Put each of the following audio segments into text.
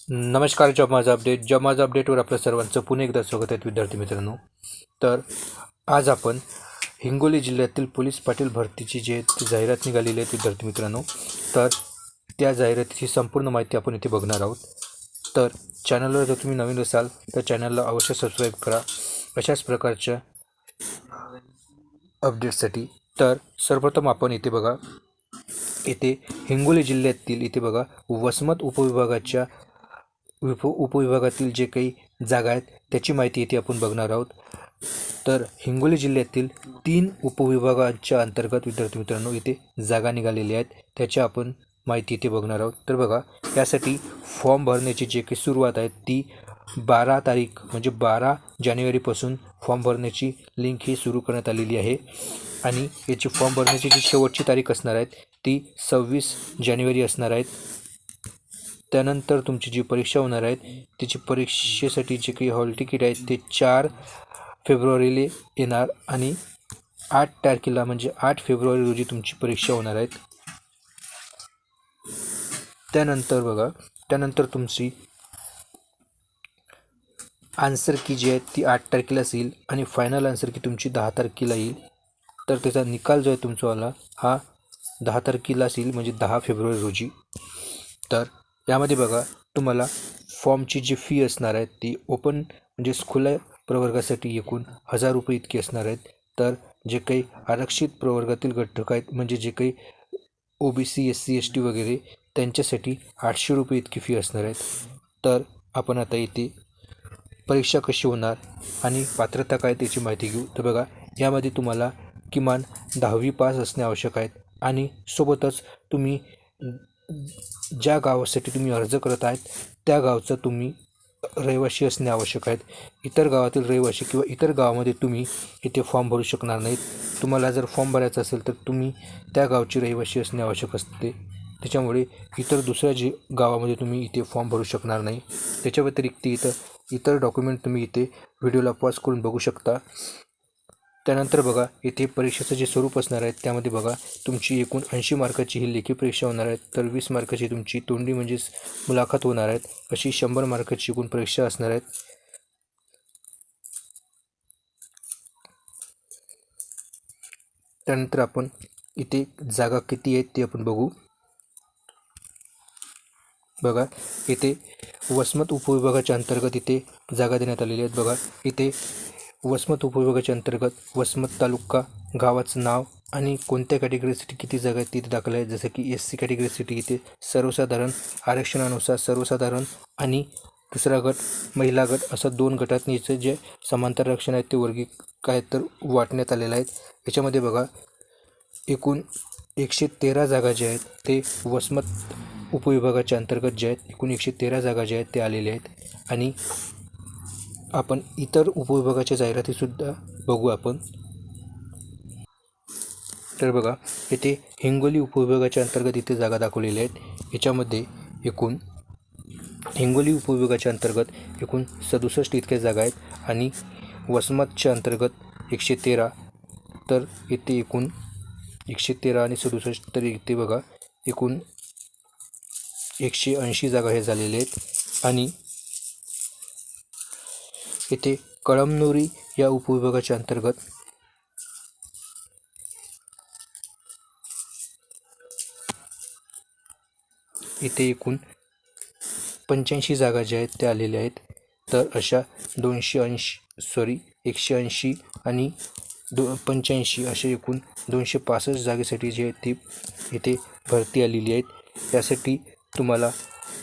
नमस्कार. जॉब माझा अपडेटवर आपल्या सर्वांचं पुन्हा एकदा स्वागत आहे विद्यार्थी मित्रांनो. तर आज आपण हिंगोली जिल्ह्यातील पोलीस पाटील भरतीची जी जाहिरात निघालेली आहे विद्यार्थी मित्रांनो, तर त्या जाहिरातीची संपूर्ण माहिती आपण इथे बघणार आहोत. तर चॅनलवर जर तुम्ही नवीन असाल तर चॅनलला अवश्य सबस्क्राईब करा अशाच प्रकारच्या अपडेट्ससाठी. तर सर्वप्रथम आपण इथे बघा, इथे हिंगोली जिल्ह्यातील इथे बघा वसमत उपविभागातील जे काही जागा आहेत त्याची माहिती इथे आपण बघणार आहोत. तर हिंगोली जिल्ह्यातील 3 उपविभागांच्या अंतर्गत विद्यार्थी मित्रांनो इथे जागा निघालेल्या आहेत, त्याची आपण माहिती इथे बघणार आहोत. तर बघा, यासाठी फॉर्म भरण्याची जे काही सुरुवात आहे ती 12 तारीख म्हणजे 12 जानेवारीपासून फॉर्म भरण्याची लिंक ही सुरू करण्यात आलेली आहे. आणि याची फॉर्म भरण्याची जी शेवटची तारीख असणार आहे ती 26 जानेवारी असणार आहेत. त्यानंतर तुमची जी परीक्षा होणार आहे त्याची परीक्षेसाठी जे काही हॉल तिकीट आहे ते 4 फेब्रुवारीला येणार आणि 8 तारखेला म्हणजे 8 फेब्रुवारी रोजी तुमची परीक्षा होणार आहे. त्यानंतर तुमची आन्सर की जी आहे ती 8 तारखेलाच येईल आणि फायनल आन्सर की तुमची 10 तारखेला येईल. तर त्याचा निकाल जो आहे तुमचावाला हा 10 तारखेलाच येईल म्हणजे 10 फेब्रुवारी रोजी. तर यामध्ये बघा, तुम्हाला फॉर्मची जी फी असणार आहे ती ओपन म्हणजे खुल्या प्रवर्गासाठी एकूण 1000 रुपये इतकी असणार आहेत. तर जे काही आरक्षित प्रवर्गातील घटक आहेत म्हणजे जे काही OBC SC ST वगैरे त्यांच्यासाठी 800 रुपये इतकी फी असणार आहेत. तर आपण आता इथे परीक्षा कशी होणार आणि पात्रता काय त्याची माहिती घेऊ. तर बघा, यामध्ये तुम्हाला किमान 10वी पास असणे आवश्यक आहेत आणि सोबतच तुम्ही ज्या गावासाठी तुम्ही अर्ज करत आहेत त्या गावचं तुम्ही रहिवासी असणे आवश्यक आहेत. इतर गावातील रहिवासी किंवा इतर गावामध्ये तुम्ही इथे फॉर्म भरू शकणार नाहीत. तुम्हाला जर फॉर्म भरायचा असेल तर तुम्ही त्या गावची रहिवासी असणे आवश्यक असते. त्याच्यामुळे दुसऱ्या जे गावामध्ये तुम्ही इथे फॉर्म भरू शकणार नाही. त्याच्या व्यतिरिक्त इतर डॉक्युमेंट तुम्ही इथे व्हिडिओला पॉज करून बघू शकता. त्यानंतर बघा, इथे परीक्षेचं जे स्वरूप असणार आहे त्यामध्ये बघा, तुमची एकूण 80 मार्काची ही लेखी परीक्षा होणार आहे. तर 20 मार्काची तुमची तोंडी म्हणजेच मुलाखत होणार आहेत. अशी 100 मार्काची एकूण परीक्षा असणार आहेत. त्यानंतर आपण इथे जागा किती आहेत ते आपण बघू. बघा, इथे वसमत उपविभागाच्या अंतर्गत इथे जागा देण्यात आलेली आहेत. बघा, इथे वसमत उपविभागाच्या अंतर्गत वसमत तालुका, गावाचं नाव आणि कोणत्या कॅटेगरीसाठी किती जागा आहेत तिथे दाखल आहे. जसं की SC कॅटेगरीसाठी इथे सर्वसाधारण, आरक्षणानुसार सर्वसाधारण आणि दुसरा गट महिला गट असं 2 गटांनी जे समांतर आरक्षण आहेत ते काय तर वाटण्यात आलेलं आहेत. याच्यामध्ये बघा, एकूण 113 जागा ज्या आहेत ते वसमत उपविभागाच्या अंतर्गत जे आहेत एकूण 113 जागा ज्या आहेत ते आलेल्या आहेत. आणि आपण इतर उपविभागाच्या जाहिरातीसुद्धा बघू आपण. तर बघा, येथे हिंगोली उपविभागाच्या अंतर्गत इथे जागा दाखवलेल्या आहेत. याच्यामध्ये एकूण हिंगोली उपविभागाच्या अंतर्गत एकूण 67 इतक्या जागा आहेत आणि वसमतच्या अंतर्गत 113. तर इथे एकूण 113 आणि 67, तर इथे बघा एकूण 180 जागा हे झालेले आहेत. आणि इथे कळमनुरी या उपविभागाच्या अंतर्गत इथे एकूण 85 जागा ज्या आहेत त्या आलेल्या आहेत. तर अशा 180 आणि 85 असे एकूण 265 जागेसाठी जे आहेत ती इथे भरती आलेली आहेत. यासाठी तुम्हाला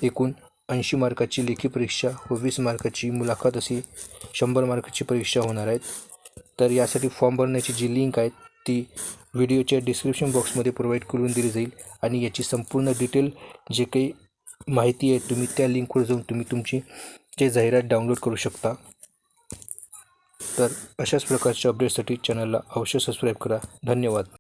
एकूण 80 मार्काची लेखी परीक्षा व 20 मार्काची मुलाखत अशी 100 मार्काची परीक्षा होणार आहेत. तर यासाठी फॉर्म भरण्याची जी लिंक आहे ती व्हिडिओच्या डिस्क्रिप्शन बॉक्समध्ये प्रोव्हाइड करून दिली जाईल आणि याची संपूर्ण डिटेल जे काही माहिती आहे तुम्ही त्या लिंकवर जाऊन तुम्ही तुमची जे जाहिरात डाउनलोड करू शकता. तर अशाच प्रकारच्या अपडेटसाठी चॅनलला अवश्य सबस्क्राईब करा. धन्यवाद.